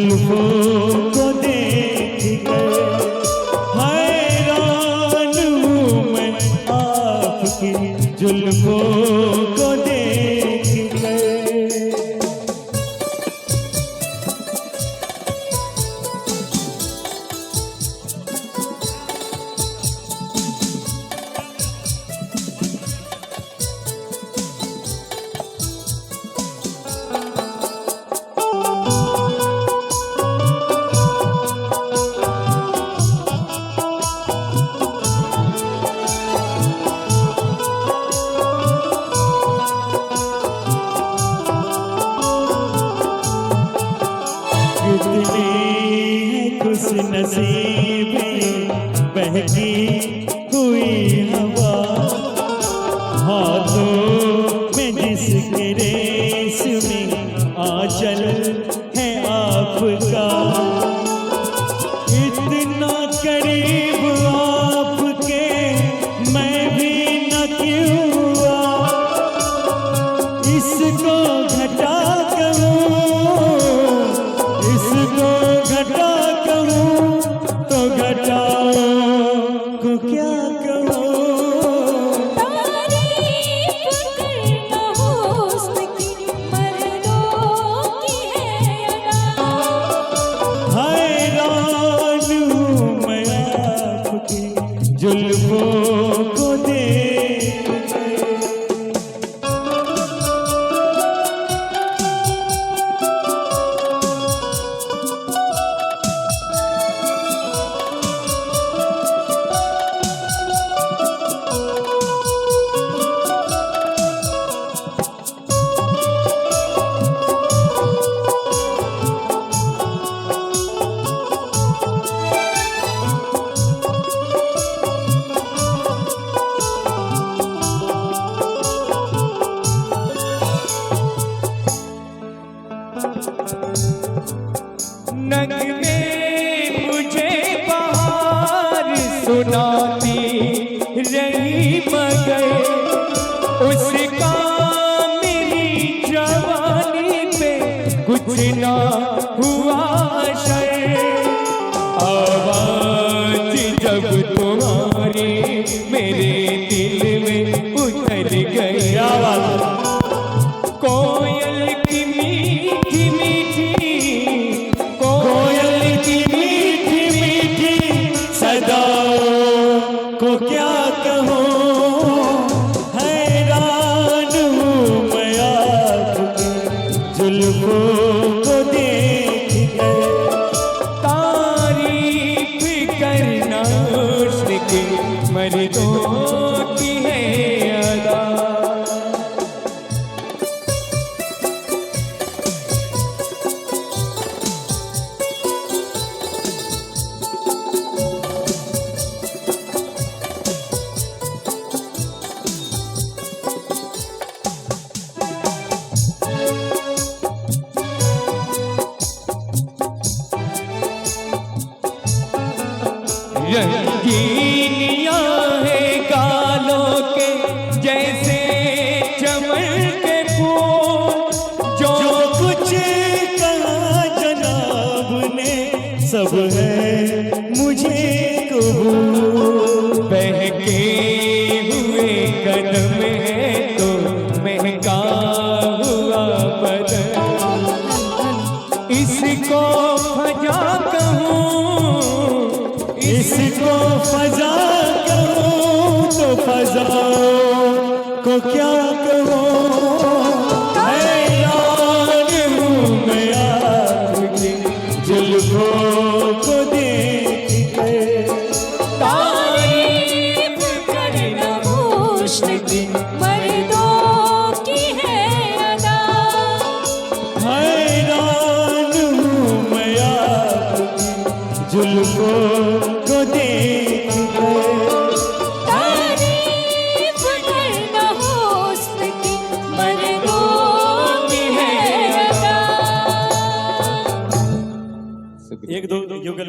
जुल्फों को देख कर हैरान हूँ मैं आपकी जुल्फों को देख कर। खुश नसीब बहती हुई हवा, हाथों में जिसके रेशमी आंचल है आपका, इतना करीब आपके मैं भी न क्यों हुआ, इसको घटा कहूँ इसको घटा कहूँ तो घटाओ को क्या कहूँ। तारीफ करना हुस्न की मर्दों की है अदा, हैरान हूँ मैं आपकी जुल्फों को देख कर। नगमे मुझे बहार सुनाती रही मगर उसका मेरी जवानी पे कुछ ना हुआ असर। आवाज जब तुम्हारी मेरे दिल में उतर गई, कोयल की मीठी मीठी को क्या कहूँ, हैरान हूँ मैं आपकी जुल्फों को देख कर। तारीफ करना उसकी मर्दों की है अदा। रंगीनियां है गालों के जैसे चमन के फूल, जो कुछ कहा जनाब ने सब है मुझे कबूल। बहके हुए कदम है तो महका हुआ बदन, इसको फजा कहूँ इसको फजा कहूँ तो फजा को क्या कहूँ, हैरान हूँ मैं आपकी जुल्फों को देख कर। तारीफ करना हुस्न की मर्दों की है अदा, हैरान हूँ मैं आपकी जुल्फों को देख कर। तारीफ करना हुस्न की मर्दों की है अदा। एक दो युगल